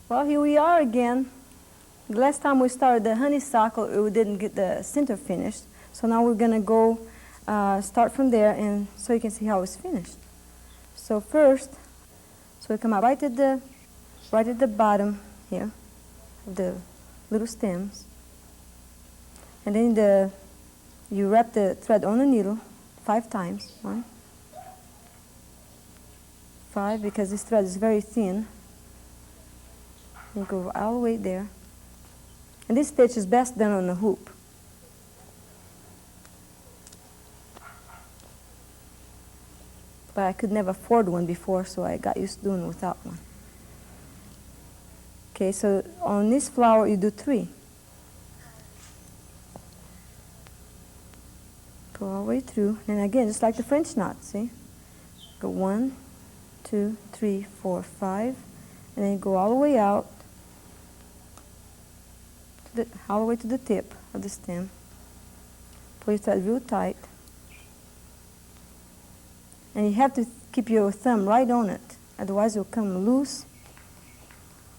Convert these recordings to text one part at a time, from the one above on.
Well, here we are again. The last time we started the honeysuckle, we didn't get the center finished. So now we're going to go start from there, and so you can see how it's finished. So first, so we come out right at the bottom here of the little stems. And then you wrap the thread on the needle 5 times. 1, 5, because this thread is very thin. You go all the way there. And this stitch is best done on the hoop. But I could never afford one before, so I got used to doing it without one. Okay, so on this flower you do 3. Go all the way through, and again, just like the French knot, see? Go 1, 2, 3, 4, 5, and then go all the way out, all the way to the tip of the stem. Pull your thread real tight. And you have to keep your thumb right on it, otherwise it will come loose.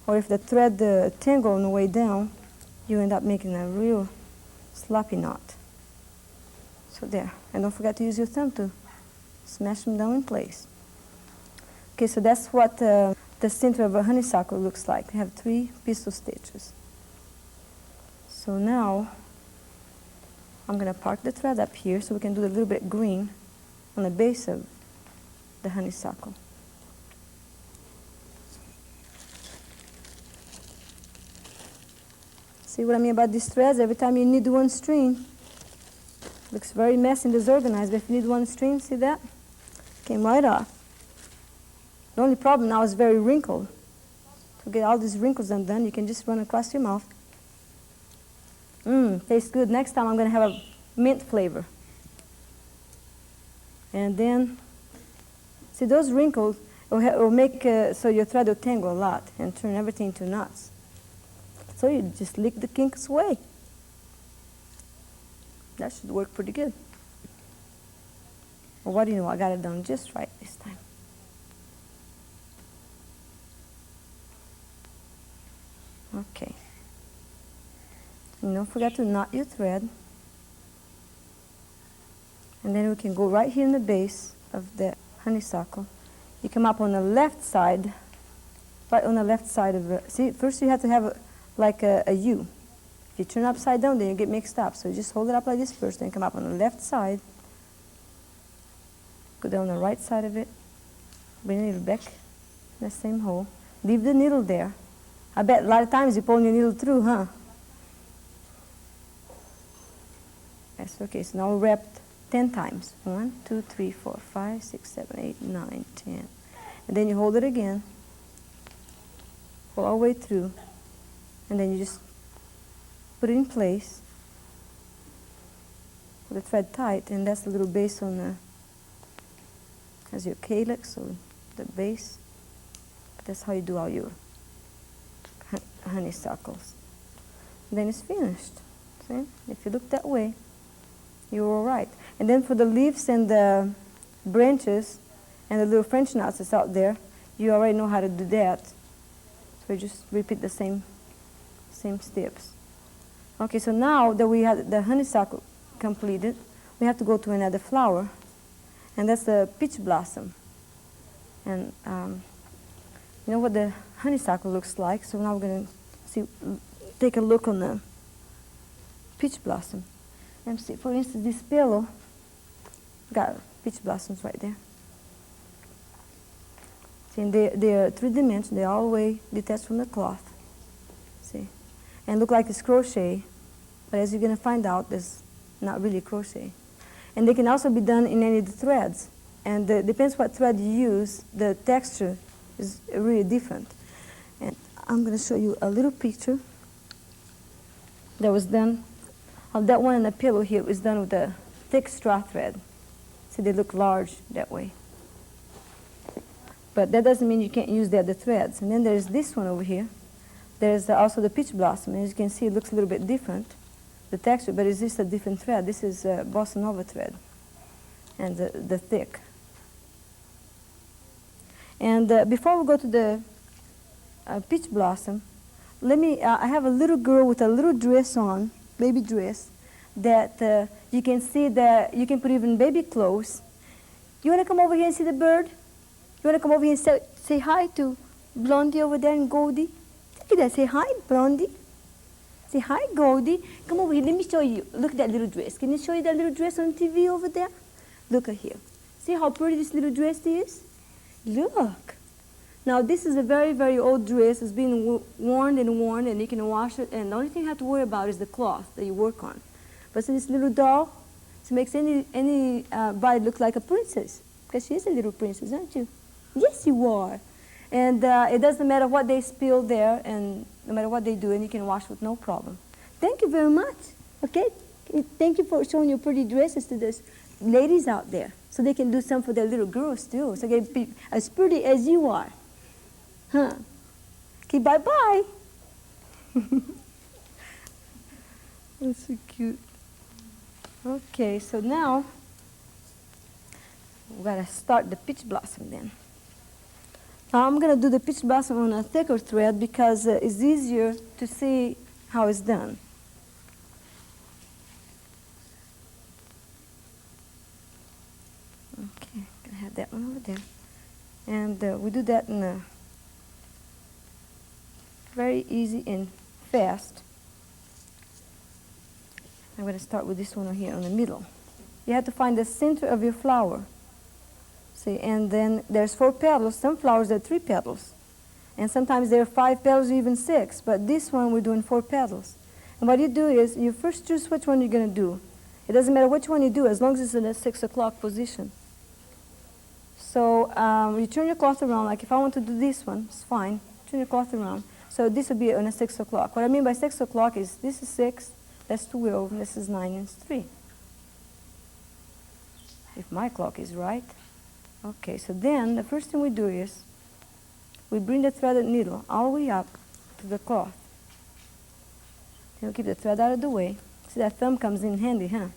Or if the thread tangle on the way down, you end up making a real sloppy knot. So there. And don't forget to use your thumb to smash them down in place. Okay, so that's what the center of a honeysuckle looks like. You have 3 pistol stitches. So now I'm going to park the thread up here so we can do a little bit green on the base of the honeysuckle. See what I mean about these threads? Every time you need one string, looks very messy and disorganized, but if you need one string, see that? Came right off. The only problem now is very wrinkled. To get all these wrinkles undone, you can just run across your mouth. Tastes good. Next time I'm going to have a mint flavor. And then, see those wrinkles will make so your thread will tangle a lot and turn everything into knots. So you just lick the kinks away. That should work pretty good. Well, what do you know? I got it done just right this time. Okay. And don't forget to knot your thread. And then we can go right here in the base of the honeysuckle. You come up on the left side, right on the left side of it. See, first you have to have like a U. If you turn upside down, then you get mixed up. So you just hold it up like this first, then come up on the left side. Go down the right side of it. Bring the needle back in the same hole. Leave the needle there. I bet a lot of times you pull your needle through, huh? That's okay. So now we wrapped 10 times. 1, 2, 3, 4, 5, 6, 7, 8, 9, 10. And then you hold it again. Pull all the way through. And then you just put it in place. Put the thread tight, and that's the little base on the, as your calyx, so the base. That's how you do all your honeysuckles. And then it's finished. See? If you look that way, you're all right. And then for the leaves and the branches and the little French knots that's out there, you already know how to do that. So you just repeat the same steps. Okay, so now that we have the honeysuckle completed, we have to go to another flower, and that's the peach blossom. And you know what the honeysuckle looks like, so now we're going to take a look on the peach blossom. And see, for instance, this pillow got peach blossoms right there. See, and they're three-dimensional. They're all the way detached from the cloth. See, and look like it's crochet, but as you're going to find out, it's not really crochet. And they can also be done in any of the threads. And depends what thread you use, the texture is really different. And I'm going to show you a little picture that was done. That one in the pillow here was done with a thick straw thread. See, they look large that way. But that doesn't mean you can't use the other threads. And then there's this one over here. There's also the peach blossom. As you can see, it looks a little bit different, the texture, but it's just a different thread. This is Bossa Nova thread, and the thick. And before we go to the peach blossom, let me, I have a little girl with a little dress on, baby dress, that you can see that you can put even baby clothes. You want to come over here and see the bird? You want to come over here and say hi to Blondie over there and Goldie? Look at that. Say hi, Blondie. Say hi, Goldie. Come over here. Let me show you. Look at that little dress. Can I show you that little dress on TV over there? Look at here. See how pretty this little dress is? Look. Now, this is a very, very old dress. It's been worn, and you can wash it. And the only thing you have to worry about is the cloth that you work on. But see this little doll? It makes any bride look like a princess. Because she is a little princess, aren't you? Yes, you are. And it doesn't matter what they spill there, and no matter what they do, and you can wash with no problem. Thank you very much. Okay? Thank you for showing your pretty dresses to those ladies out there, so they can do some for their little girls too, so they can be as pretty as you are. Huh? Okay, bye-bye. That's so cute. Okay, so now we've got to start the peach blossom then. Now I'm going to do the peach blossom on a thicker thread because it's easier to see how it's done. Okay, I'm going to have that one over there. And we do that in a very easy and fast. I'm going to start with this one over here in the middle. You have to find the center of your flower. See, and then there's 4 petals. Some flowers are 3 petals. And sometimes there are 5 petals, even 6. But this one, we're doing 4 petals. And what you do is, you first choose which one you're going to do. It doesn't matter which one you do, as long as it's in a 6 o'clock position. So you turn your cloth around. Like if I want to do this one, it's fine. Turn your cloth around. So this would be on a 6 o'clock. What I mean by 6 o'clock is, this is 6, that's 12, and this is 9, and it's 3. If my clock is right. Okay, so then the first thing we do is we bring the threaded needle all the way up to the cloth. Then we keep the thread out of the way. See, that thumb comes in handy, huh?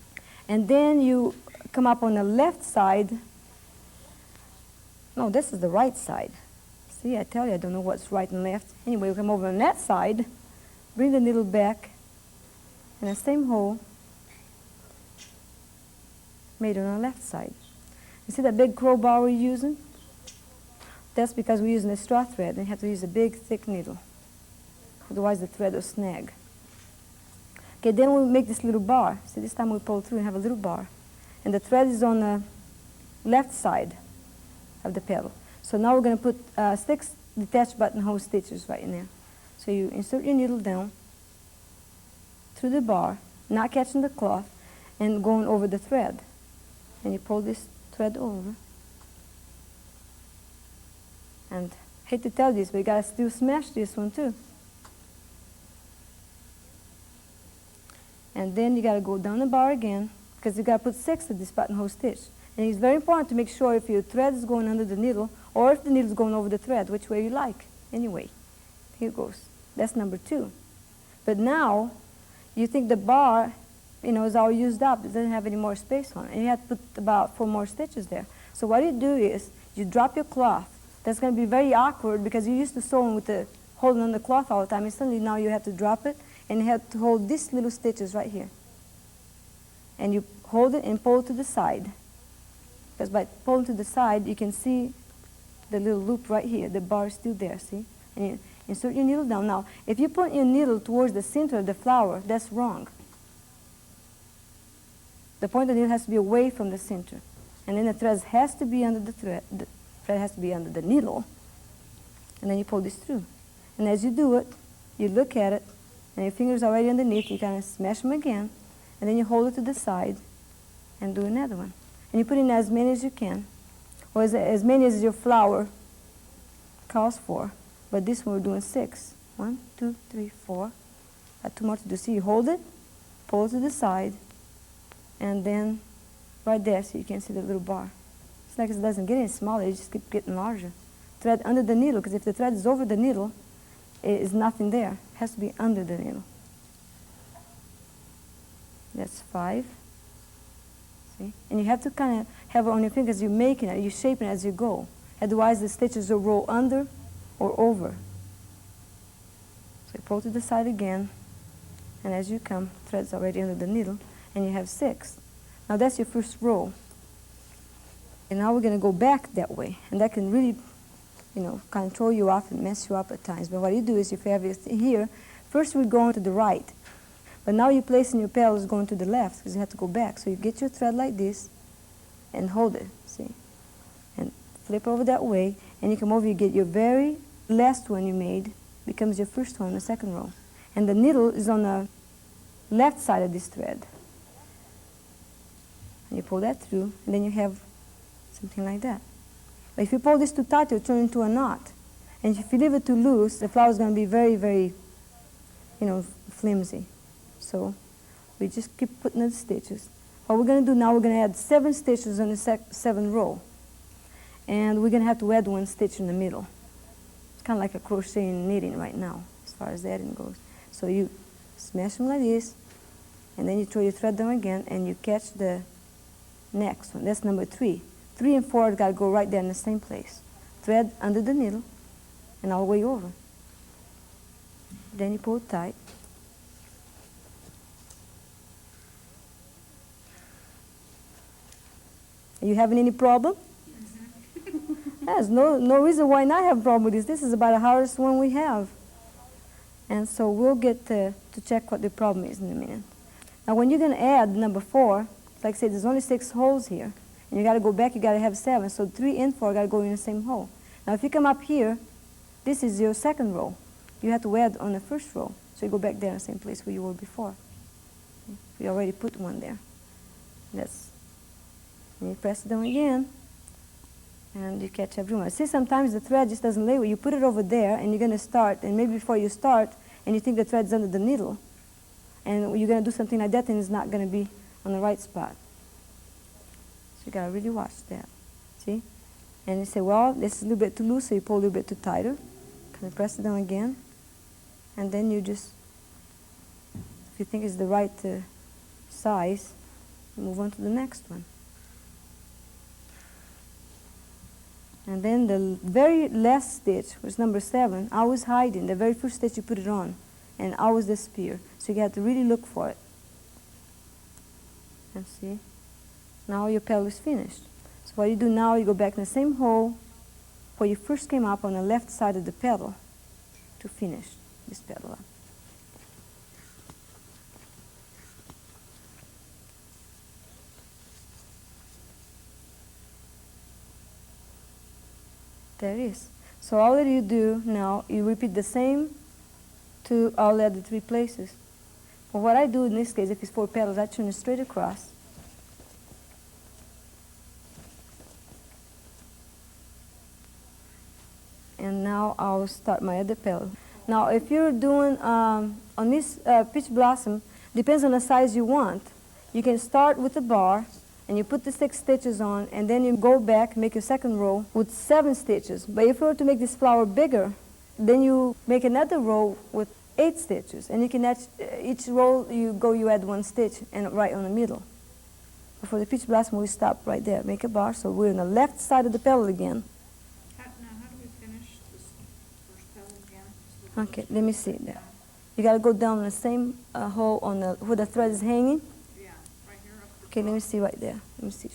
And then you come up on the left side. No, this is the right side. See, I tell you, I don't know what's right and left. Anyway, we come over on that side, bring the needle back in the same hole made on the left side. You see that big crowbar we're using? That's because we're using a straw thread, and you have to use a big, thick needle. Otherwise, the thread will snag. Okay, then we make this little bar. See, this time we pull through and have a little bar. And the thread is on the left side of the petal. So now we're going to put 6 detached buttonhole stitches right in there. So you insert your needle down through the bar, not catching the cloth, and going over the thread. And you pull this thread over. And I hate to tell you this, but you got to still smash this one too. And then you got to go down the bar again, because you got to put 6 of this buttonhole stitch. And it's very important to make sure if your thread is going under the needle, or if the needle is going over the thread, which way you like. Anyway, here goes. That's number 2. But now, you think the bar, is all used up. It doesn't have any more space on it. And you have to put about 4 more stitches there. So what you do is, you drop your cloth. That's going to be very awkward because you used to sewing with the holding on the cloth all the time. And suddenly now you have to drop it, and you have to hold these little stitches right here. And you hold it and pull to the side. Because by pulling to the side, you can see the little loop right here. The bar is still there, see? And you insert your needle down. Now, if you put your needle towards the center of the flower, that's wrong. The point of the needle has to be away from the center. And then the thread has to be under the thread. The thread has to be under the needle. and then you pull this through. And as you do it, you look at it, and your fingers are already underneath. You kind of smash them again, and then you hold it to the side and do another one. And you put in as many as you can, or as many as your flour calls for. But this one we're doing 6. 1, 2, 3, 4. Got 2 more to do. See, you hold it, pull it to the side, and then right there, so you can see the little bar. It's like it doesn't get any smaller, it just keeps getting larger. Thread under the needle, because if the thread is over the needle, it is nothing there. It has to be under the needle. That's 5. See? And you have to kind of have it on your fingers. You're making it, you're shaping it as you go. Otherwise, the stitches will roll under or over. So you pull to the side again, and as you come, thread's already under the needle, and you have 6. Now that's your first row. And now we're going to go back that way, and that can really, kind of throw you off and mess you up at times. But what you do is, if you have it here, first we're going to the right, but now you're placing your petals going to the left because you have to go back. So you get your thread like this and hold it, see, and flip over that way, and you come over, you get your very last one you made becomes your first one in the second row, and the needle is on the left side of this thread. And you pull that through, and then you have something like that. But if you pull this too tight, it'll turn into a knot. And if you leave it too loose, the flower is going to be very, very, flimsy. So we just keep putting in the stitches. What we're going to do now, we're going to add 7 stitches on the 7th row. And we're going to have to add 1 stitch in the middle. It's kind of like a crochet and knitting right now, as far as adding goes. So you smash them like this, and then you throw your thread down again, and you catch the next one. That's number 3. 3 and 4 got to go right there in the same place. Thread under the needle and all the way over. Then you pull it tight. Are you having any problem? There's no reason why not have a problem with this. This is about the hardest one we have. And so we'll get to check what the problem is in a minute. Now when you're going to add number 4, like I said, there's only 6 holes here. And you got to go back, you got to have 7. So 3 and 4 got to go in the same hole. Now if you come up here, this is your second row. You have to add on the first row. So you go back there in the same place where you were before. We already put one there. And you press it down again, and you catch everyone. See, sometimes the thread just doesn't lay well. You put it over there, and you're going to start, and maybe before you start, and you think the thread's under the needle, and you're going to do something like that, and it's not going to be on the right spot. So you got to really watch that. See? And you say, well, this is a little bit too loose, so you pull a little bit too tighter. Kind of press it down again, and then you just, if you think it's the right size, move on to the next one. And then the very last stitch, which is number 7, always hiding. The very first stitch you put it on, and always disappear. So you have to really look for it. And see, now your petal is finished. So what you do now, you go back in the same hole where you first came up on the left side of the petal to finish this petal up. There it is. So all that you do now, you repeat the same to all the other 3 places. But what I do in this case, if it's 4 petals, I turn it straight across. And now I'll start my other petal. Now if you're doing, on this peach blossom, depends on the size you want. You can start with a bar, and you put the 6 stitches on, and then you go back, make your second row with 7 stitches. But if you were to make this flower bigger, then you make another row with 8 stitches, and you can add, each row you add 1 stitch and right on the middle. But for the peach blossom, we stop right there, make a bar, so we're on the left side of the petal again. Now, how do we finish this first petal again? Okay, let me see there. You got to go down the same hole on where the thread is hanging. Okay, let me see right there. Let me see.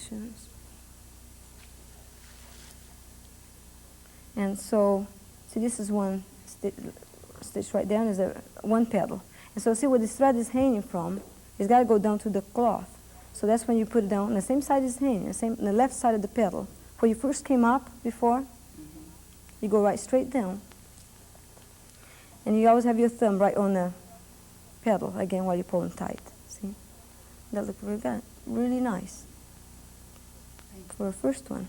And so, see, this is 1 stitch right there, and there's 1 petal. And so see where this thread is hanging from, it's got to go down to the cloth. So that's when you put it down on the same side it's hanging, on the left side of the petal. Where you first came up before, you go right straight down, And you always have your thumb right on the pedal, again, while you're pulling tight. See? That looks really good. Really nice for a first one.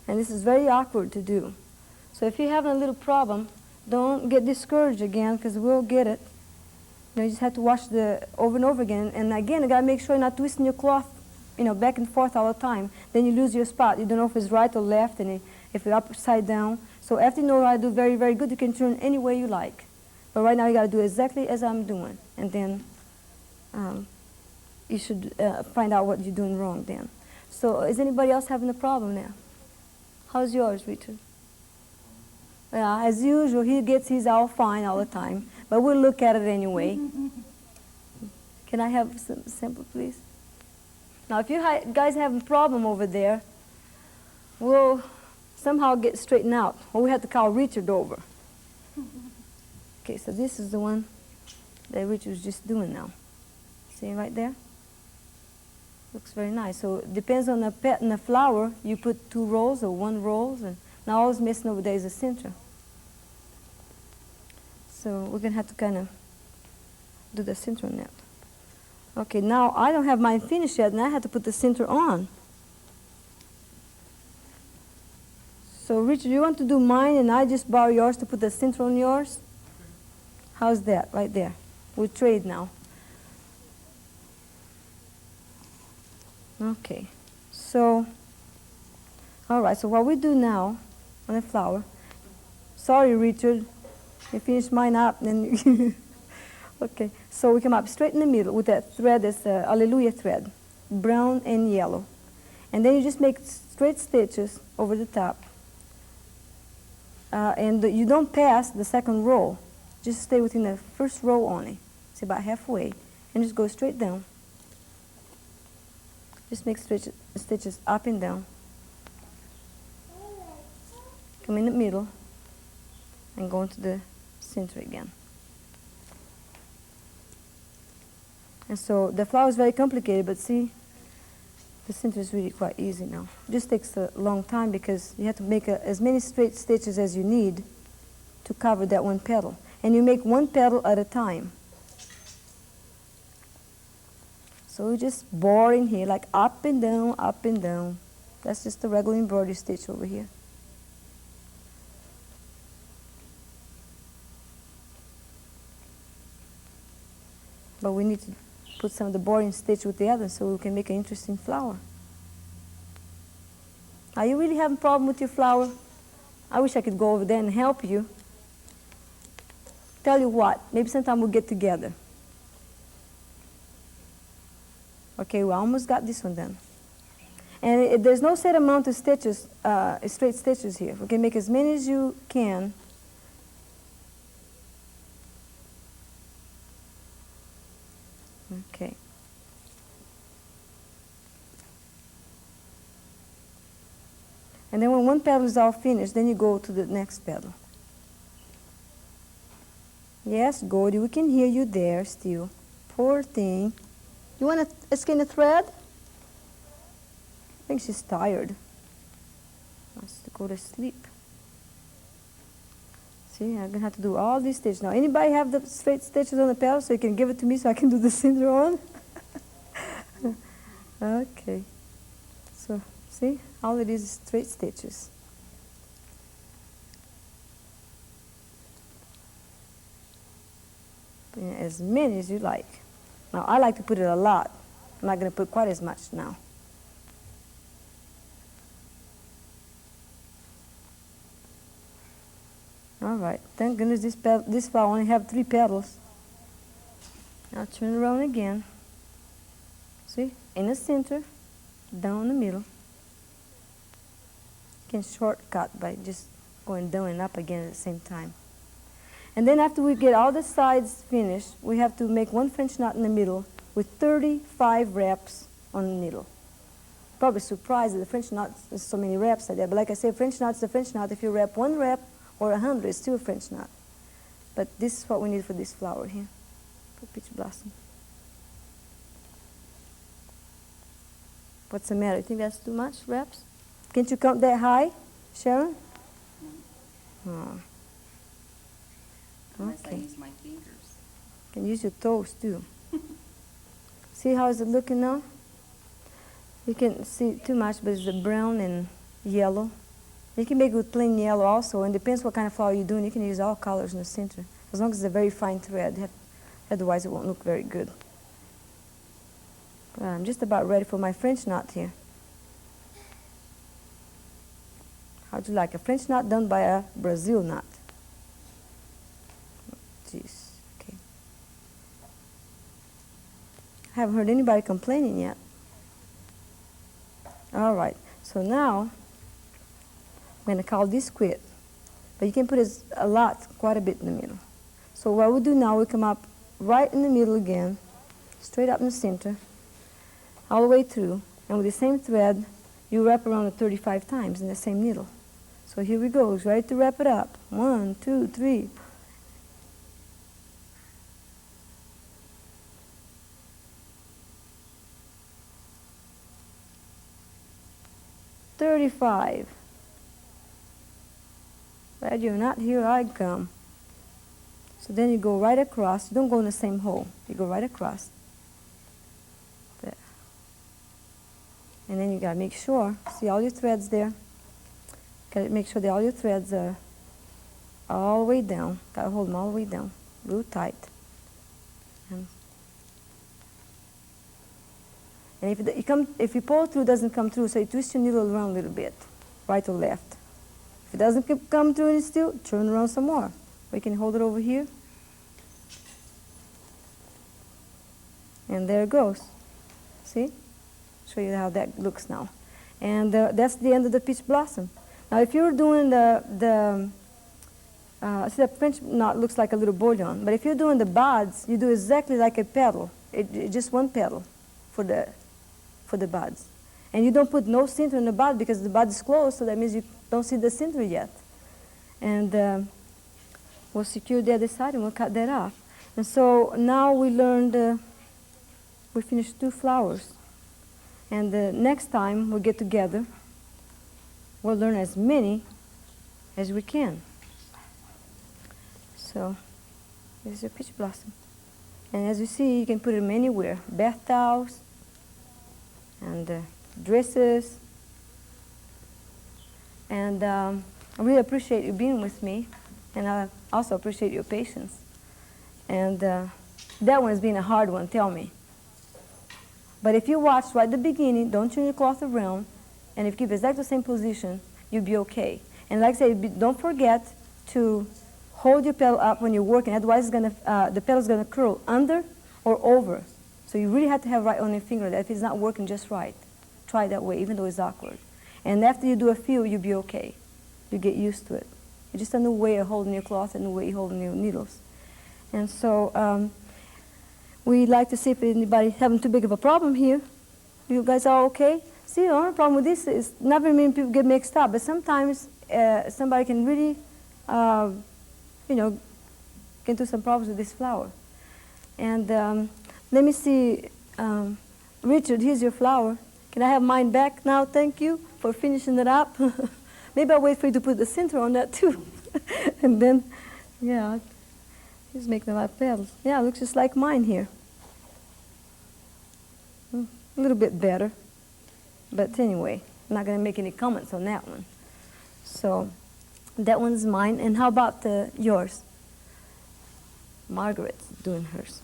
And this is very awkward to do. So if you're having a little problem, don't get discouraged again, because we'll get it. You just have to wash the over and over again. And again, you got to make sure you're not twisting your cloth, back and forth all the time. Then you lose your spot. You don't know if it's right or left, and if it's upside down. So after you know how to do very, very good, you can turn any way you like. But right now, you got to do exactly as I'm doing. And then you should find out what you're doing wrong then. So is anybody else having a problem now? How's yours, Richard? Yeah, as usual, he gets his all fine all the time. But we'll look at it anyway. Can I have some sample, please? Now, if you guys have a problem over there, we'll somehow get straightened out. Or we have to call Richard over. Okay, so this is the one that Richard was just doing now. See right there? Looks very nice. So it depends on the pet and the flower. You put 2 rolls or 1 roll. And now all it's missing over there is the center. So we're going to have to kind of do the center on that. Okay, now I don't have mine finished yet, and I have to put the center on. So Richard, you want to do mine, and I just borrow yours to put the center on yours? How's that, right there? We'll trade now. Okay, so, all right, so what we do now on the flower, sorry, Richard, you finished mine up, then okay, so we come up straight in the middle with that thread, that's the Alleluia thread, brown and yellow. And then you just make straight stitches over the top. And you don't pass the second row. Just stay within the first row only. It's about halfway. And just go straight down. Just make stitches up and down. Come in the middle and go into the center again. And so the flower is very complicated, but see, the center is really quite easy now. It just takes a long time because you have to make as many straight stitches as you need to cover that one petal. And you make 1 petal at a time. So we're just boring here, like up and down, up and down. That's just the regular embroidery stitch over here. But we need to put some of the boring stitch with the other so we can make an interesting flower. Are you really having a problem with your flower? I wish I could go over there and help you. Tell you what, maybe sometime we'll get together. Okay, we almost got this one done. And there's no set amount of stitches, straight stitches here. We can make as many as you can. Okay. And then when one petal is all finished, then you go to the next petal. Yes, Gordy, we can hear you there still. Poor thing. You want to skein a thread? I think she's tired. Wants to go to sleep. See, I'm going to have to do all these stitches. Now, anybody have the straight stitches on the petal so you can give it to me so I can do the center on? Okay. So, see, all it is straight stitches. Put in as many as you like. Now, I like to put it a lot. I'm not going to put quite as much now. All right. Thank goodness this flower only have 3 petals. Now turn around again. See? In the center, down the middle. You can shortcut by just going down and up again at the same time. And then after we get all the sides finished, we have to make 1 French knot in the middle with 35 wraps on the needle. Probably surprised that the French knot is so many wraps like that. But like I said, French knot is a French knot. If you wrap 1 wrap or 100, it's still a French knot. But this is what we need for this flower here, for peach blossom. What's the matter? You think that's too much wraps? Can't you count that high, Sharon? Oh. unless I Okay. use my fingers. You can use your toes too. See how is it looking now? You can see too much, but it's the brown and yellow. You can make it with plain yellow also, and depends what kind of flower you're doing. You can use all colors in the center, as long as it's a very fine thread. Otherwise, it won't look very good. I'm just about ready for my French knot here. How'd you like a French knot done by a Brazil knot? Jeez, okay. I haven't heard anybody complaining yet. All right, so now I'm going to call this quit. But you can put quite a bit in the middle. So what we do now, we come up right in the middle again, straight up in the center, all the way through. And with the same thread, you wrap around it 35 times in the same needle. So here we go, it's ready to wrap it up. 1, 2, 3. $35. Glad you're not here, I come. So then you go right across. You don't go in the same hole. You go right across. There. And then you gotta make sure, see all your threads there? Gotta make sure that all your threads are all the way down. Gotta hold them all the way down, real tight. And if you pull through, it doesn't come through, so you twist your needle around a little bit, right or left. If it doesn't come through and still, turn around some more. We can hold it over here. And there it goes. See? Show you how that looks now. And that's the end of the peach blossom. Now if you're doing see the French knot looks like a little bouillon, but if you're doing the buds, you do exactly like a petal. Just one petal for the buds. And you don't put no center in the bud because the bud is closed, so that means you don't see the center yet. And we'll secure the other side and we'll cut that off. And so now we learned, we finished 2 flowers. And the next time we get together, we'll learn as many as we can. So here's your peach blossom. And as you see, you can put them anywhere. Bath towels and dresses. And I really appreciate you being with me. And I also appreciate your patience. And that one has been a hard one, tell me. But if you watch right at the beginning, don't turn your cloth around, and if you keep exactly the same position, you'll be okay. And like I said, don't forget to hold your petal up when you're working, otherwise the petal is going to curl under or over. So you really have to have right on your finger that if it's not working just right. Try that way, even though it's awkward. And after you do a few, you'll be okay. You get used to it. You're just a new way of holding your cloth and the way you're holding your needles. And so we like to see if anybody's having too big of a problem here. You guys are okay? See, the only problem with this is not very many people get mixed up, but sometimes somebody can really, can do some problems with this flower. And let me see, Richard, here's your flower. Can I have mine back now? Thank you for finishing it up. Maybe I'll wait for you to put the center on that too. And then, yeah, he's making a lot of petals. Yeah, it looks just like mine here. A little bit better. But anyway, I'm not going to make any comments on that one. So that one's mine. And how about yours? Margaret's doing hers.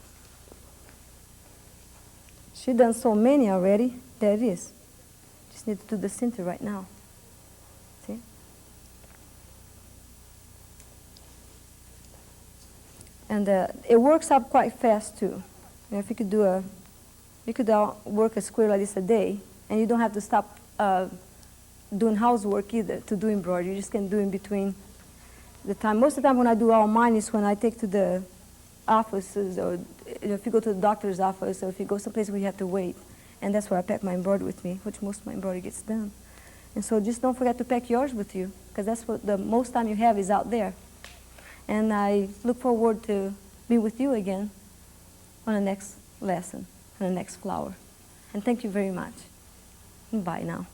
She's done so many already. There it is. Just need to do the center right now. See? And it works up quite fast too. If you could do work a square like this a day, and you don't have to stop doing housework either to do embroidery. You just can do in between the time. Most of the time when I do all mine is when I take to the offices, or if you go to the doctor's office, or if you go someplace where you have to wait. And that's where I pack my embroidery with me, which most of my embroidery gets done. And so just don't forget to pack yours with you, because that's what the most time you have is out there. And I look forward to being with you again on the next lesson, on the next flower. And thank you very much. Bye now.